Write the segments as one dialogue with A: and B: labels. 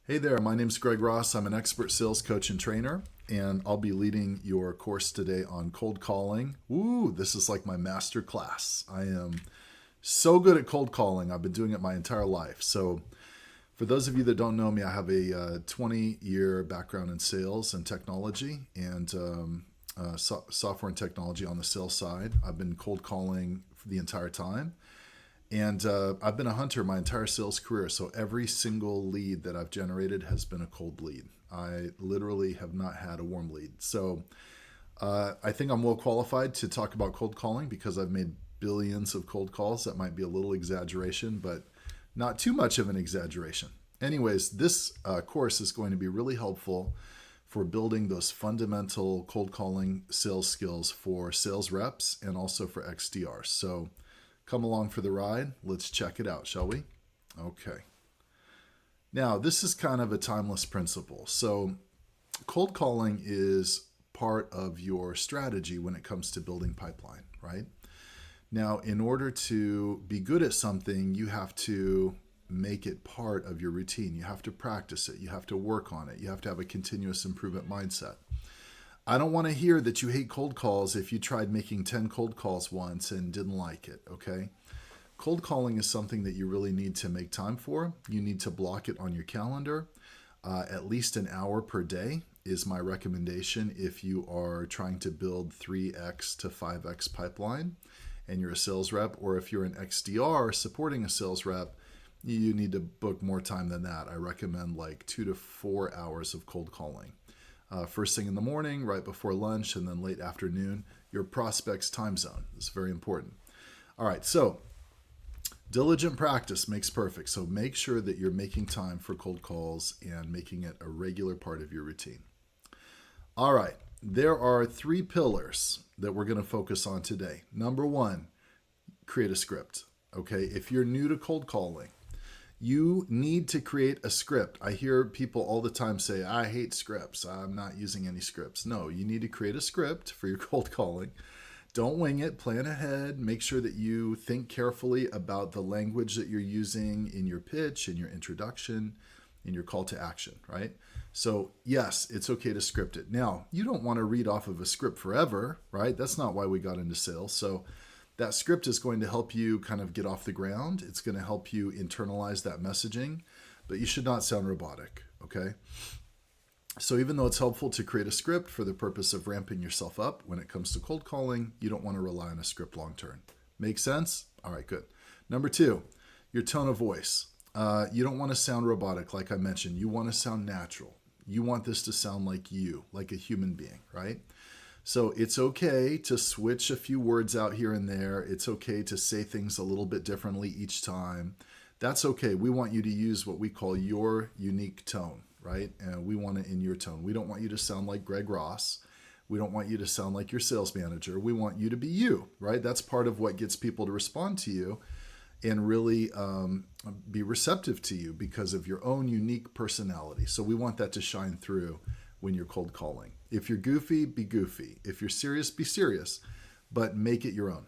A: Hey there, my name's Greg Ross. I'm an expert sales coach and trainer, and I'll be leading your course today on cold calling. Ooh, this is like my master class. I am so good at cold calling. I've been doing it my entire life. So, for those of you that don't know me, I have a 20-year background in sales and technology and software and technology on the sales side. I've been cold calling for the entire time. And I've been a hunter my entire sales career, so every single lead that I've generated has been a cold lead. I literally have not had a warm lead. So I think I'm well qualified to talk about cold calling because I've made billions of cold calls. That might be a little exaggeration, but not too much of an exaggeration. Anyways, this course is going to be really helpful for building those fundamental cold calling sales skills for sales reps and also for XDRs. So come along for the ride. Let's check it out, shall we? Okay. Now, this is kind of a timeless principle. So, cold calling is part of your strategy when it comes to building pipeline, right? Now, in order to be good at something, you have to make it part of your routine. You have to practice it. You have to work on it. You have to have a continuous improvement mindset. I don't want to hear that you hate cold calls if you tried making 10 cold calls once and didn't like it, okay? Cold calling is something that you really need to make time for. You need to block it on your calendar. At least an hour per day is my recommendation if you are trying to build 3x to 5x pipeline and you're a sales rep, or if you're an XDR supporting a sales rep, you need to book more time than that. I recommend like 2 to 4 hours of cold calling. First thing in the morning, right before lunch, and then late afternoon. Your prospect's time zone is very important. All right, so diligent practice makes perfect. So make sure that you're making time for cold calls and making it a regular part of your routine. All right, there are 3 pillars that we're going to focus on today. Number 1, create a script. Okay, if you're new to cold calling, you need to create a script. I hear people all the time say, I hate scripts. I'm not using any scripts. No, you need to create a script for your cold calling. Don't wing it. Plan ahead. Make sure that you think carefully about the language that you're using in your pitch, in your introduction, in your call to action, right? So yes, it's okay to script it. Now, you don't want to read off of a script forever, right? That's not why we got into sales. So that script is going to help you kind of get off the ground. It's going to help you internalize that messaging, but you should not sound robotic, okay? So even though it's helpful to create a script for the purpose of ramping yourself up when it comes to cold calling, you don't want to rely on a script long term. Make sense? All right, good. Number 2, your tone of voice. You don't want to sound robotic, like I mentioned. You want to sound natural. You want this to sound like you, like a human being, right? So it's okay to switch a few words out here and there. It's okay to say things a little bit differently each time. That's okay. We want you to use what we call your unique tone, right? And we want it in your tone. We don't want you to sound like Greg Ross. We don't want you to sound like your sales manager. We want you to be you, right? That's part of what gets people to respond to you and really be receptive to you because of your own unique personality. So we want that to shine through when you're cold calling. If you're goofy, be goofy. If you're serious, be serious, but make it your own.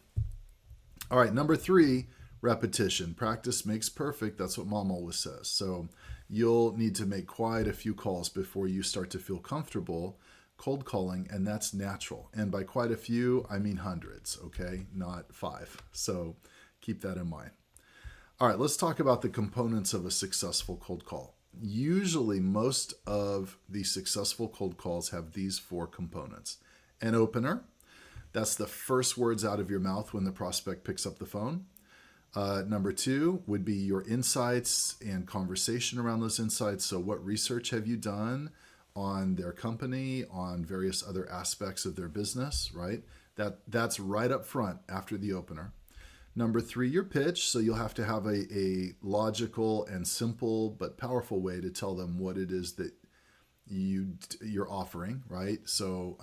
A: All right, number 3, repetition. Practice makes perfect. That's what mom always says. So you'll need to make quite a few calls before you start to feel comfortable cold calling, and that's natural. And by quite a few, I mean hundreds, okay? Not 5. So keep that in mind. All right, let's talk about the components of a successful cold call. Usually, most of the successful cold calls have these 4 components. An opener, that's the first words out of your mouth when the prospect picks up the phone. Number 2 would be your insights and conversation around those insights. So what research have you done on their company, on various other aspects of their business, right? That's right up front after the opener. Number 3, your pitch. So you'll have to have a logical and simple but powerful way to tell them what it is that you're offering, right? So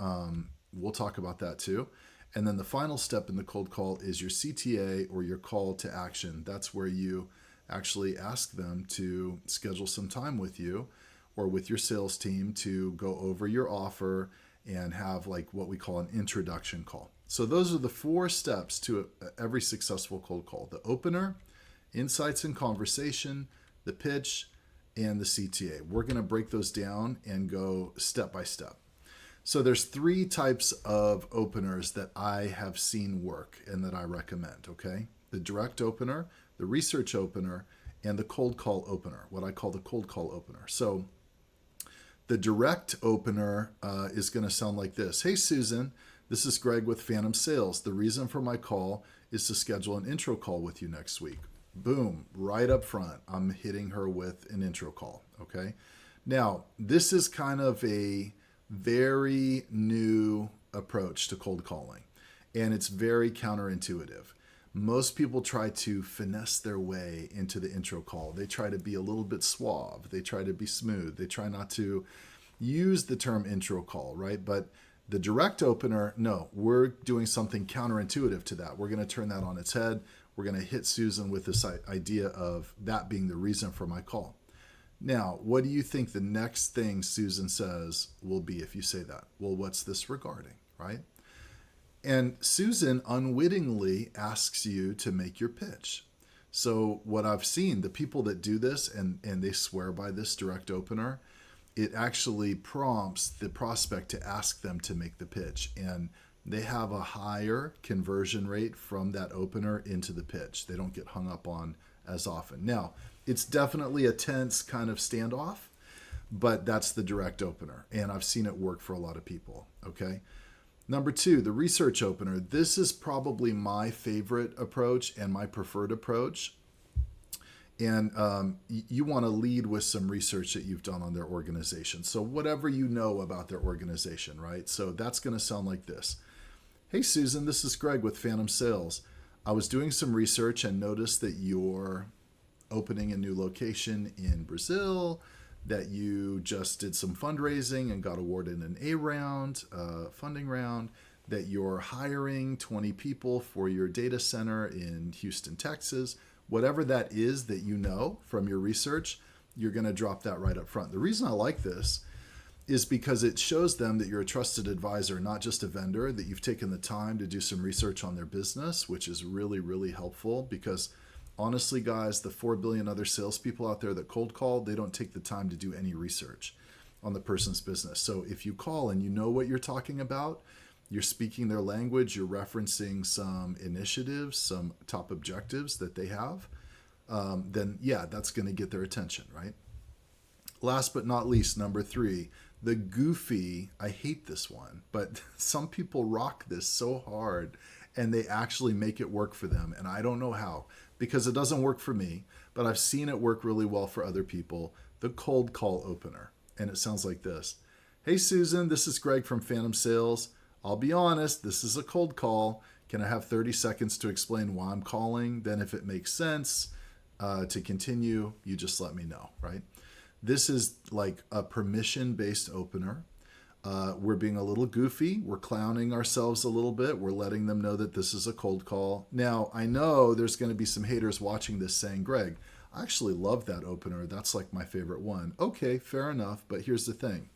A: we'll talk about that too. And then the final step in the cold call is your CTA, or your call to action. That's where you actually ask them to schedule some time with you or with your sales team to go over your offer and have like what we call an introduction call. So those are the 4 steps to every successful cold call: the opener, insights and conversation, the pitch, and the CTA. We're going to break those down and go step by step. So there's 3 types of openers that I have seen work and that I recommend, okay? The direct opener, the research opener, and the cold call opener, what I call the cold call opener. So the direct opener is going to sound like this. Hey, Susan, this is Greg with Phantom Sales. The reason for my call is to schedule an intro call with you next week. Boom, right up front, I'm hitting her with an intro call, okay? Now, this is kind of a very new approach to cold calling, and it's very counterintuitive. Most people try to finesse their way into the intro call. They try to be a little bit suave. They try to be smooth. They try not to use the term intro call, right? But the direct opener, no, we're doing something counterintuitive to that. We're going to turn that on its head. We're going to hit Susan with this idea of that being the reason for my call. Now, what do you think the next thing Susan says will be if you say that? Well, what's this regarding, right? And Susan unwittingly asks you to make your pitch. So what I've seen, the people that do this and they swear by this direct opener, it actually prompts the prospect to ask them to make the pitch. And they have a higher conversion rate from that opener into the pitch. They don't get hung up on as often. Now, it's definitely a tense kind of standoff, but that's the direct opener. And I've seen it work for a lot of people, okay? Number 2, the research opener. This is probably my favorite approach and my preferred approach. And you want to lead with some research that you've done on their organization. So whatever you know about their organization, right? So that's going to sound like this. Hey, Susan, this is Greg with Phantom Sales. I was doing some research and noticed that you're opening a new location in Brazil, that you just did some fundraising and got awarded an A round, funding round, that you're hiring 20 people for your data center in Houston, Texas. Whatever that is that you know from your research, you're going to drop that right up front. The reason I like this is because it shows them that you're a trusted advisor, not just a vendor, that you've taken the time to do some research on their business, which is really, really helpful because honestly, guys, the 4 billion other salespeople out there that cold call, they don't take the time to do any research on the person's business. So if you call and you know what you're talking about, you're speaking their language, you're referencing some initiatives, some top objectives that they have, then yeah, that's going to get their attention, right? Last but not least, number 3, the goofy, I hate this one, but some people rock this so hard and they actually make it work for them. And I don't know how, because it doesn't work for me, but I've seen it work really well for other people. The cold call opener. And it sounds like this. Hey, Susan, this is Greg from Phantom Sales. I'll be honest, this is a cold call. Can I have 30 seconds to explain why I'm calling? Then if it makes sense to continue, you just let me know, right? This is like a permission-based opener. We're being a little goofy. We're clowning ourselves a little bit. We're letting them know that this is a cold call. Now, I know there's going to be some haters watching this saying, Greg, I actually love that opener. That's like my favorite one. Okay, fair enough. But here's the thing.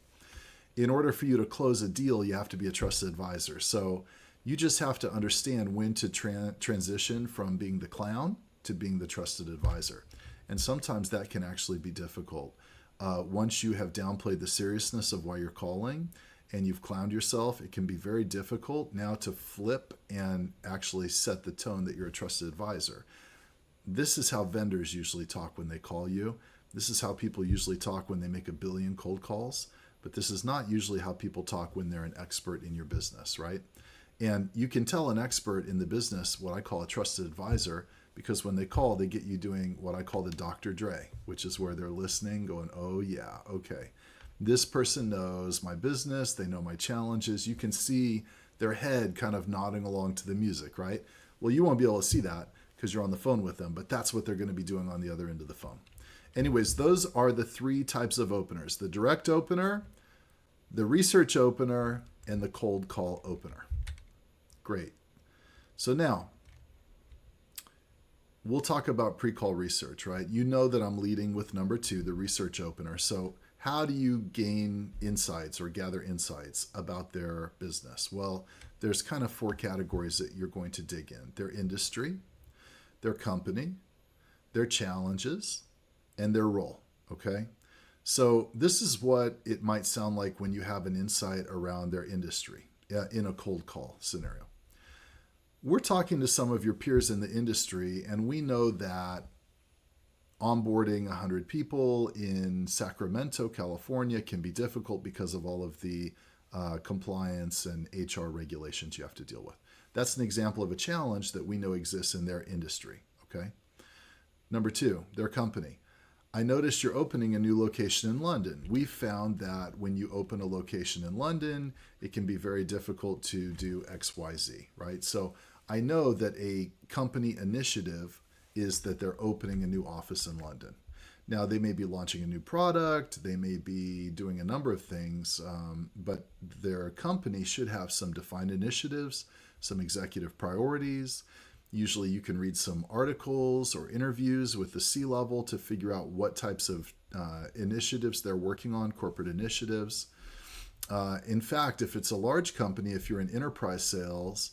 A: In order for you to close a deal, you have to be a trusted advisor. So you just have to understand when to transition from being the clown to being the trusted advisor. And sometimes that can actually be difficult. Once you have downplayed the seriousness of why you're calling and you've clowned yourself, it can be very difficult now to flip and actually set the tone that you're a trusted advisor. This is how vendors usually talk when they call you. This is how people usually talk when they make 1 billion cold calls. But this is not usually how people talk when they're an expert in your business, right? And you can tell an expert in the business, what I call a trusted advisor, because when they call, they get you doing what I call the Dr. Dre, which is where they're listening, going, oh yeah, okay. This person knows my business. They know my challenges. You can see their head kind of nodding along to the music, right? Well, you won't be able to see that because you're on the phone with them, but that's what they're going to be doing on the other end of the phone. Anyways, those are the 3 types of openers: the direct opener, the research opener, and the cold call opener. Great. So now we'll talk about pre-call research, right? You know that I'm leading with number 2, the research opener. So how do you gain insights or gather insights about their business? Well, there's kind of 4 categories that you're going to dig in: their industry, their company, their challenges, and their role. Okay. So this is what it might sound like when you have an insight around their industry in a cold call scenario. We're talking to some of your peers in the industry, and we know that onboarding 100 people in Sacramento, California can be difficult because of all of the compliance and HR regulations you have to deal with. That's an example of a challenge that we know exists in their industry. Okay. Number two, their company. I noticed you're opening a new location in London. We found that when you open a location in London, it can be very difficult to do XYZ, right? So I know that a company initiative is that they're opening a new office in London. Now, they may be launching a new product, they may be doing a number of things, but their company should have some defined initiatives, some executive priorities. Usually you can read some articles or interviews with the C-level to figure out what types of initiatives they're working on, corporate initiatives. In fact, if it's a large company, if you're in enterprise sales,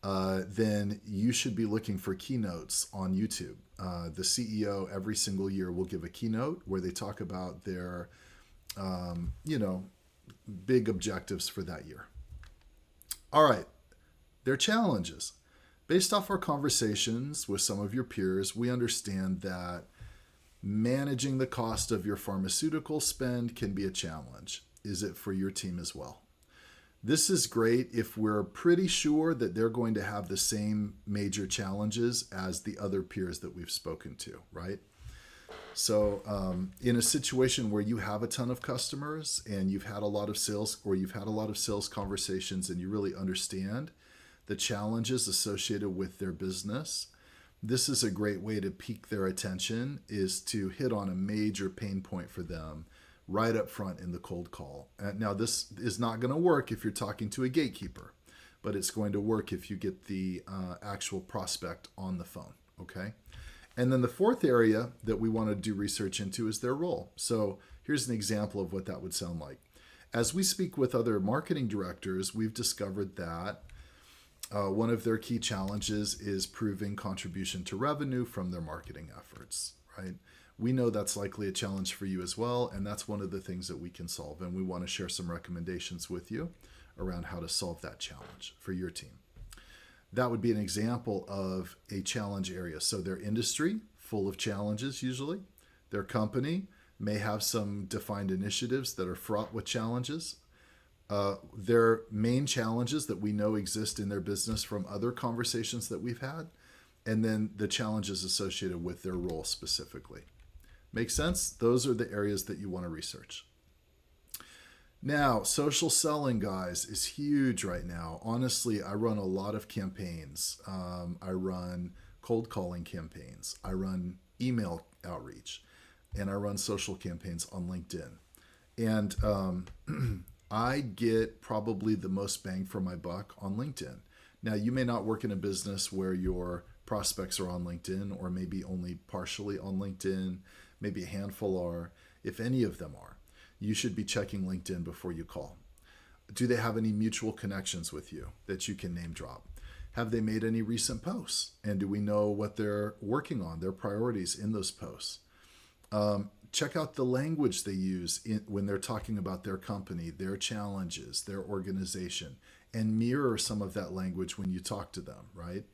A: then you should be looking for keynotes on YouTube. The CEO every single year will give a keynote where they talk about their, big objectives for that year. All right, their challenges. Based off our conversations with some of your peers, we understand that managing the cost of your pharmaceutical spend can be a challenge. Is it for your team as well? This is great if we're pretty sure that they're going to have the same major challenges as the other peers that we've spoken to, right? So in a situation where you have a ton of customers and you've had a lot of sales, or you've had a lot of sales conversations, and you really understand the challenges associated with their business, this is a great way to pique their attention, is to hit on a major pain point for them right up front in the cold call. Now, this is not going to work if you're talking to a gatekeeper, but it's going to work if you get the actual prospect on the phone, okay? And then the fourth area that we want to do research into is their role. So here's an example of what that would sound like. As we speak with other marketing directors, we've discovered that one of their key challenges is proving contribution to revenue from their marketing efforts, right? We know that's likely a challenge for you as well, and that's one of the things that we can solve. And we want to share some recommendations with you around how to solve that challenge for your team. That would be an example of a challenge area. So their industry, full of challenges usually. Their company may have some defined initiatives that are fraught with challenges. Their main challenges that we know exist in their business from other conversations that we've had, and then the challenges associated with their role specifically. Make sense? Those are the areas that you want to research. Now, social selling, guys, is huge right now. Honestly, I run a lot of campaigns. I run cold calling campaigns. I run email outreach, and I run social campaigns on LinkedIn. And I get probably the most bang for my buck on LinkedIn. Now, you may not work in a business where your prospects are on LinkedIn, or maybe only partially on LinkedIn. Maybe a handful are. If any of them are, you should be checking LinkedIn before you call. Do they have any mutual connections with you that you can name drop? Have they made any recent posts? And do we know what they're working on, their priorities in those posts? Check out the language they use when they're talking about their company, their challenges, their organization, and mirror some of that language when you talk to them, right?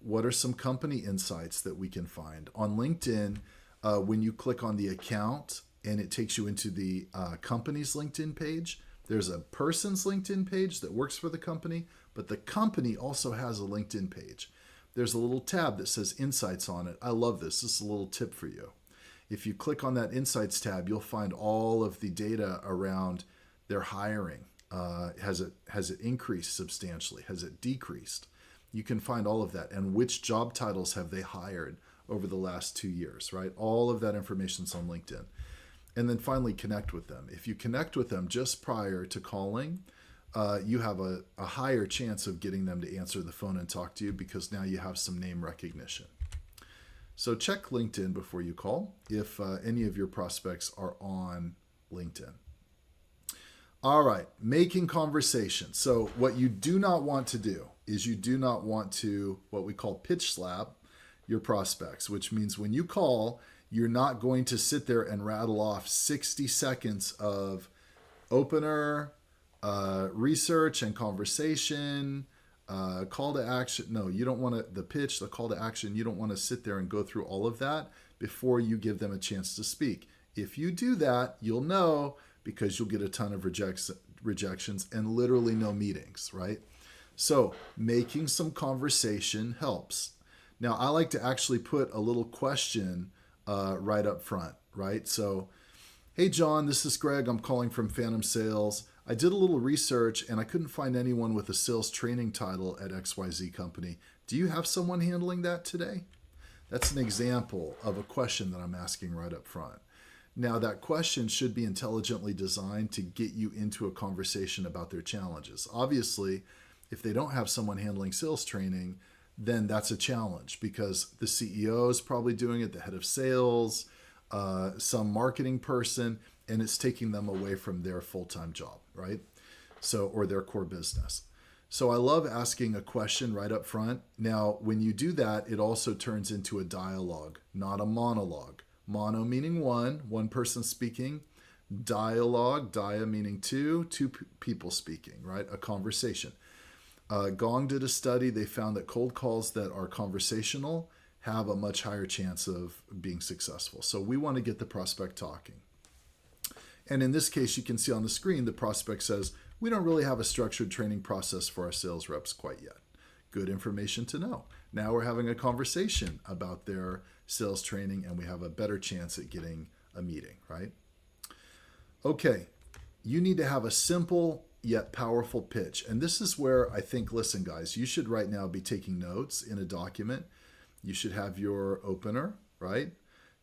A: What are some company insights that we can find? On LinkedIn, when you click on the account and it takes you into the company's LinkedIn page, there's a person's LinkedIn page that works for the company, but the company also has a LinkedIn page. There's a little tab that says Insights on it. I love this. This is a little tip for you. If you click on that Insights tab, you'll find all of the data around their hiring. Has it increased substantially? Has it decreased? You can find all of that. And which job titles have they hired over the last 2 years, right? All of that information is on LinkedIn. And then finally, connect with them. If you connect with them just prior to calling, you have a higher chance of getting them to answer the phone and talk to you, because now you have some name recognition. So check LinkedIn before you call if any of your prospects are on LinkedIn. All right, making conversation. So what you do not want to do is you do not want to, what we call pitch slap your prospects, which means when you call, You're not going to sit there and rattle off 60 seconds of opener, research and conversation, call to action. No, you don't want to, the pitch, the call to action, you don't want to sit there and go through all of that before you give them a chance to speak. If you do that, you'll know, because you'll get a ton of rejections and literally no meetings, right? So making some conversation helps. Now, I like to actually put a little question right up front, right? So, hey, John, this is Greg. I'm calling from Phantom Sales. I did a little research and I couldn't find anyone with a sales training title at XYZ company. Do you have someone handling that today? That's an example of a question that I'm asking right up front. Now, that question should be intelligently designed to get you into a conversation about their challenges. Obviously, if they don't have someone handling sales training, then that's a challenge, because the CEO is probably doing it, the head of sales, some marketing person, and it's taking them away from their full-time job, right? So, or their core business. So I love asking a question right up front. Now, when you do that, it also turns into a dialogue, not a monologue. Mono meaning one person speaking. Dialogue, dia meaning two people speaking, right? A conversation. Gong did a study. They found that cold calls that are conversational have a much higher chance of being successful. So we want to get the prospect talking. And in this case, you can see on the screen, the prospect says, we don't really have a structured training process for our sales reps quite yet. Good information to know. Now we're having a conversation about their sales training, and we have a better chance at getting a meeting, right? Okay, you need to have a simple yet powerful pitch. And this is where I think, listen, guys, you should right now be taking notes in a document. You should have your opener, right?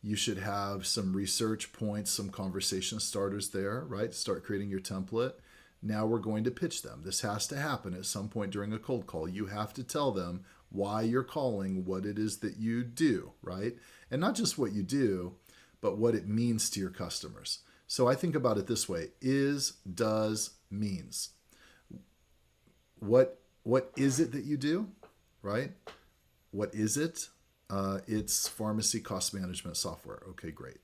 A: You should have some research points, some conversation starters there, right? Start creating your template. Now we're going to pitch them. This has to happen at some point during a cold call. You have to tell them why you're calling, what it is that you do, right? And not just what you do, but what it means to your customers. So I think about it this way: is, does, means. What is it that you do, right? What is it? It's pharmacy cost management software. Okay, great.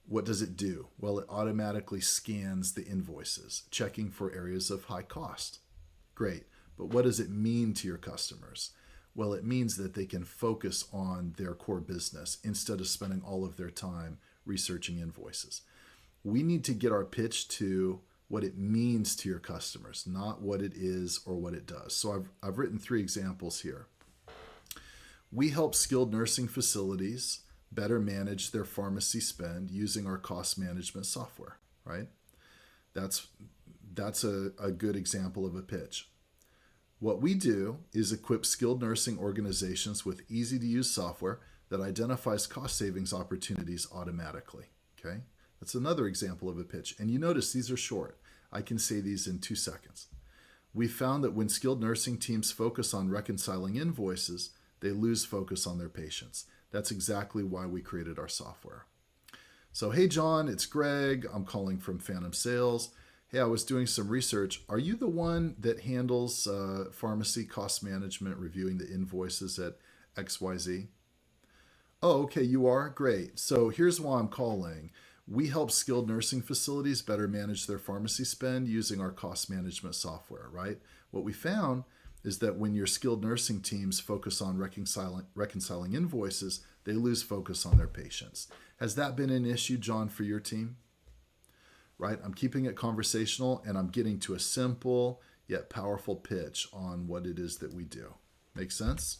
A: What does it do? Well, it automatically scans the invoices, checking for areas of high cost. Great. But what does it mean to your customers? Well, it means that they can focus on their core business instead of spending all of their time researching invoices. We need to get our pitch to what it means to your customers, not what it is or what it does. So I've written 3 examples here. We help skilled nursing facilities better manage their pharmacy spend using our cost management software, right? That's a good example of a pitch. What we do is equip skilled nursing organizations with easy-to-use software that identifies cost savings opportunities automatically, okay? That's another example of a pitch. And you notice these are short. I can say these in 2 seconds. We found that when skilled nursing teams focus on reconciling invoices, they lose focus on their patients. That's exactly why we created our software. So, hey, John, it's Greg. I'm calling from Phantom Sales. Hey, I was doing some research. Are you the one that handles pharmacy cost management, reviewing the invoices at XYZ? Oh, okay, you are? Great. So here's why I'm calling. We help skilled nursing facilities better manage their pharmacy spend using our cost management software, right? What we found is that when your skilled nursing teams focus on reconciling invoices, they lose focus on their patients. Has that been an issue, John, for your team? Right? I'm keeping it conversational, and I'm getting to a simple yet powerful pitch on what it is that we do. Make sense?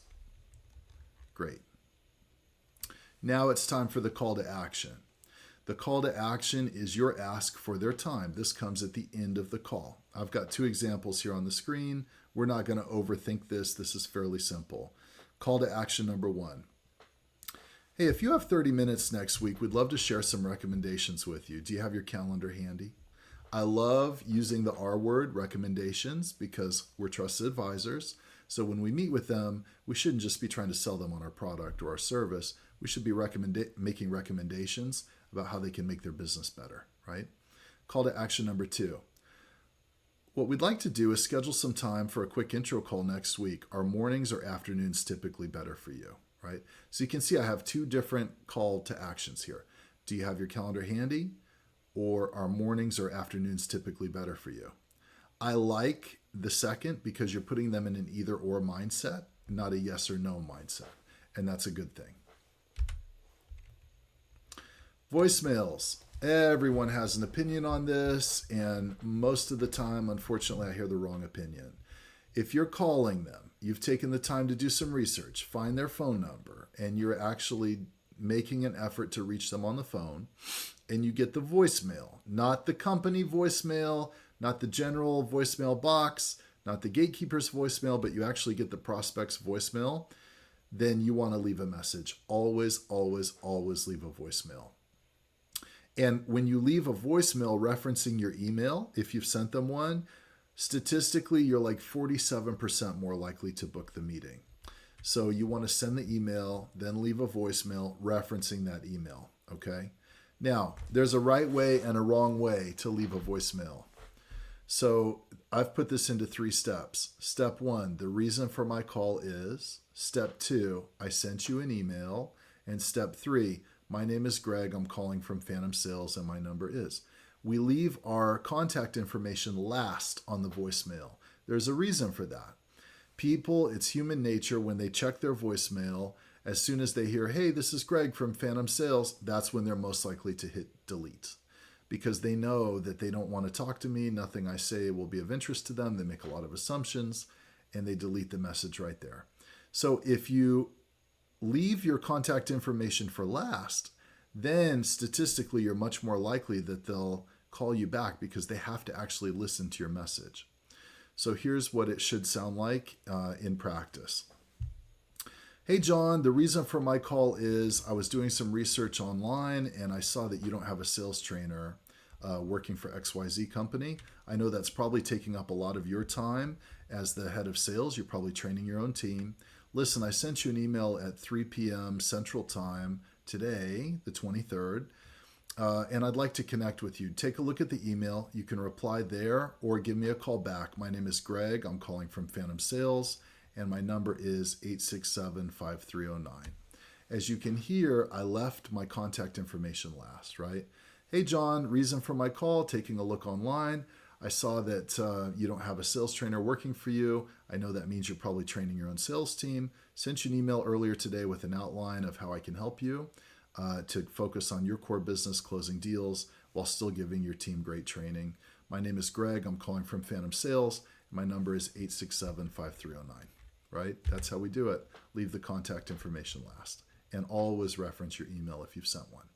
A: Great. Now it's time for the call to action. The call to action is your ask for their time. This comes at the end of the call. I've got 2 examples here on the screen. We're not going to overthink this. This is fairly simple. Call to action number 1. Hey, if you have 30 minutes next week, we'd love to share some recommendations with you. Do you have your calendar handy? I love using the R word, recommendations, because we're trusted advisors. So when we meet with them, we shouldn't just be trying to sell them on our product or our service. We should be making recommendations about how they can make their business better, right? Call to action number 2. What we'd like to do is schedule some time for a quick intro call next week. Are mornings or afternoons typically better for you, right? So you can see I have two different call to actions here. Do you have your calendar handy, or are mornings or afternoons typically better for you? I like the second because you're putting them in an either or mindset, not a yes or no mindset. And that's a good thing. Voicemails. Everyone has an opinion on this, and most of the time, unfortunately, I hear the wrong opinion. If you're calling them, you've taken the time to do some research, find their phone number, and you're actually making an effort to reach them on the phone, and you get the voicemail, not the company voicemail, not the general voicemail box, not the gatekeeper's voicemail, but you actually get the prospect's voicemail, then you want to leave a message. Always, always, always leave a voicemail. And when you leave a voicemail referencing your email, if you've sent them one, statistically, you're like 47% more likely to book the meeting. So you want to send the email, then leave a voicemail referencing that email, okay? Now, there's a right way and a wrong way to leave a voicemail. So I've put this into 3 steps. Step 1, the reason for my call is. Step 2, I sent you an email. And step 3, my name is Greg. I'm calling from Phantom Sales and my number is. We leave our contact information last on the voicemail. There's a reason for that. People, it's human nature when they check their voicemail, as soon as they hear, hey, this is Greg from Phantom Sales, that's when they're most likely to hit delete. Because they know that they don't want to talk to me, nothing I say will be of interest to them, they make a lot of assumptions, and they delete the message right there. So if you leave your contact information for last, then statistically you're much more likely that they'll call you back because they have to actually listen to your message. So here's what it should sound like in practice. Hey, John, the reason for my call is I was doing some research online and I saw that you don't have a sales trainer working for XYZ company. I know that's probably taking up a lot of your time as the head of sales. You're probably training your own team. Listen, I sent you an email at 3 p.m. Central Time today, the 23rd, and I'd like to connect with you. Take a look at the email. You can reply there or give me a call back. My name is Greg. I'm calling from Phantom Sales, and my number is 867-5309. As you can hear, I left my contact information last, right? Hey, John, reason for my call, taking a look online. I saw that you don't have a sales trainer working for you. I know that means you're probably training your own sales team. Sent you an email earlier today with an outline of how I can help you to focus on your core business, closing deals, while still giving your team great training. My name is Greg. I'm calling from Phantom Sales. My number is 867-5309, right? That's how we do it. Leave the contact information last. And always reference your email if you've sent one.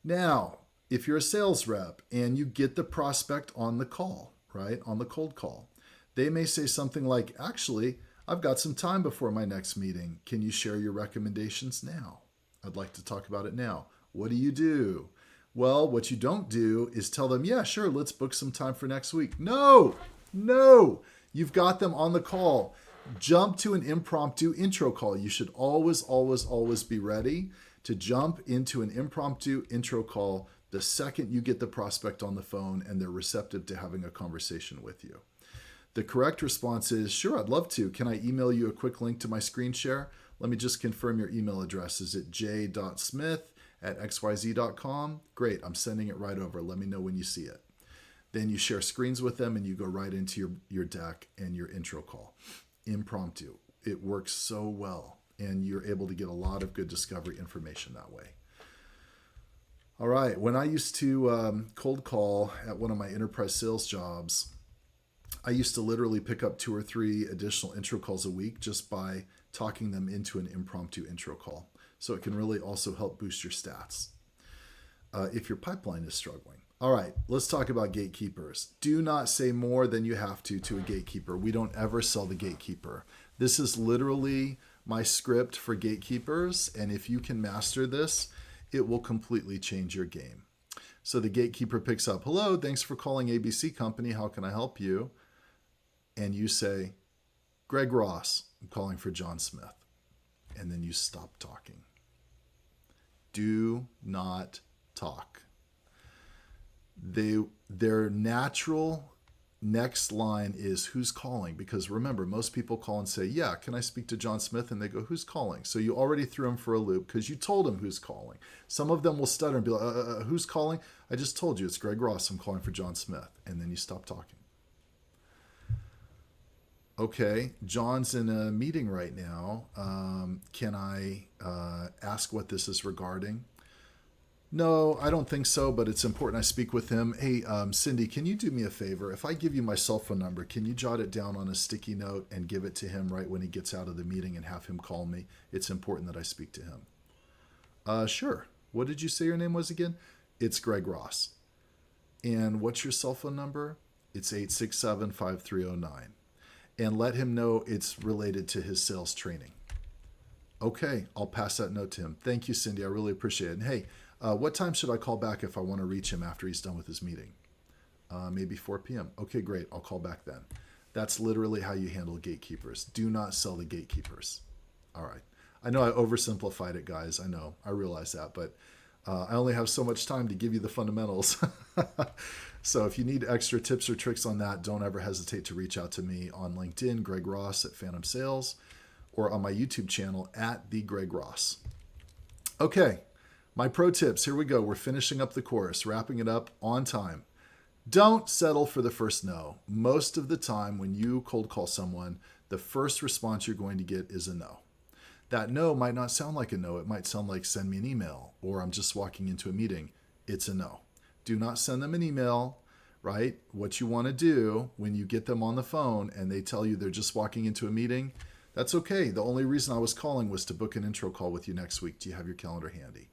A: Now, if you're a sales rep and you get the prospect on the call, right, on the cold call, they may say something like, actually, I've got some time before my next meeting. Can you share your recommendations now? I'd like to talk about it now. What do you do? Well, what you don't do is tell them, yeah, sure, let's book some time for next week. No. You've got them on the call. Jump to an impromptu intro call. You should always, always, always be ready to jump into an impromptu intro call the second you get the prospect on the phone and they're receptive to having a conversation with you. The correct response is, sure, I'd love to. Can I email you a quick link to my screen share? Let me just confirm your email address. Is it j.smith@xyz.com? Great, I'm sending it right over. Let me know when you see it. Then you share screens with them and you go right into your deck and your intro call. Impromptu. It works so well and you're able to get a lot of good discovery information that way. All right, when I used to cold call at one of my enterprise sales jobs, I used to literally pick up 2 or 3 additional intro calls a week just by talking them into an impromptu intro call. So it can really also help boost your stats if your pipeline is struggling. All right, let's talk about gatekeepers. Do not say more than you have to a gatekeeper. We don't ever sell the gatekeeper. This is literally my script for gatekeepers, and if you can master this, it will completely change your game. So the gatekeeper picks up, hello, thanks for calling ABC Company. How can I help you? And you say, Greg Ross, I'm calling for John Smith. And then you stop talking. Do not talk. Their natural Next line is who's calling, because remember, most people call and say, yeah, can I speak to John Smith? And they go, who's calling? So you already threw him for a loop because you told him who's calling. Some of them will stutter and be like, who's calling? I just told you it's Greg Ross. I'm calling for John Smith. And then you stop talking. Okay, John's in a meeting right now. Can I ask what this is regarding? No, I don't think so, but it's important I speak with him. Hey, Cindy, can you do me a favor? If I give you my cell phone number, can you jot it down on a sticky note and give it to him right when he gets out of the meeting and have him call me? It's important that I speak to him. Sure. What did you say your name was again? It's Greg Ross. And what's your cell phone number? It's 867-5309. And let him know it's related to his sales training. Okay, I'll pass that note to him. Thank you, Cindy. I really appreciate it. And hey, what time should I call back if I want to reach him after he's done with his meeting? Maybe 4 p.m. Okay, great. I'll call back then. That's literally how you handle gatekeepers. Do not sell the gatekeepers. All right. I know I oversimplified it, guys. I know. I realize that. But I only have so much time to give you the fundamentals. So if you need extra tips or tricks on that, don't ever hesitate to reach out to me on LinkedIn, Greg Ross at Phantom Sales, or on my YouTube channel at The Greg Ross. Okay, my pro tips. Here we go. We're finishing up the course, wrapping it up on time. Don't settle for the first no. Most of the time when you cold call someone, the first response you're going to get is a no. That no might not sound like a no. It might sound like send me an email or I'm just walking into a meeting. It's a no. Do not send them an email, right? What you want to do when you get them on the phone and they tell you they're just walking into a meeting, that's okay. The only reason I was calling was to book an intro call with you next week. Do you have your calendar handy?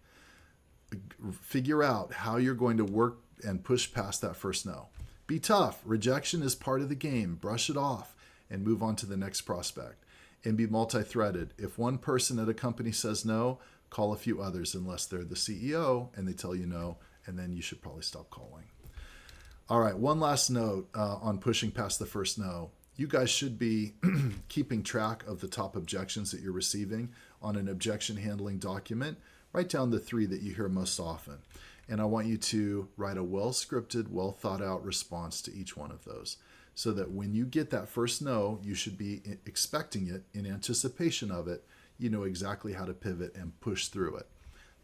A: Figure out how you're going to work and push past that first no. Be tough. Rejection is part of the game. Brush it off and move on to the next prospect. And be multi-threaded. If one person at a company says no, call a few others unless they're the CEO and they tell you no, and then you should probably stop calling. All right, one last note on pushing past the first no. You guys should be keeping track of the top objections that you're receiving on an objection handling document. Write down the 3 that you hear most often. And I want you to write a well-scripted, well-thought-out response to each one of those, so that when you get that first no, you should be expecting it, in anticipation of it. You know exactly how to pivot and push through it.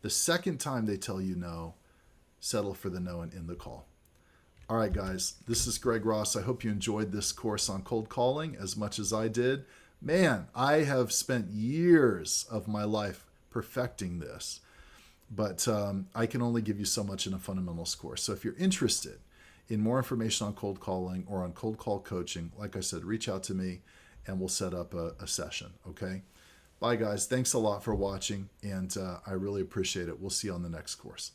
A: The second time they tell you no, settle for the no and end the call. All right, guys, this is Greg Ross. I hope you enjoyed this course on cold calling as much as I did. Man, I have spent years of my life perfecting this, but I can only give you so much in a fundamentals course. So if you're interested in more information on cold calling or on cold call coaching, like I said, reach out to me and we'll set up a session, okay? Bye, guys. Thanks a lot for watching, and I really appreciate it. We'll see you on the next course.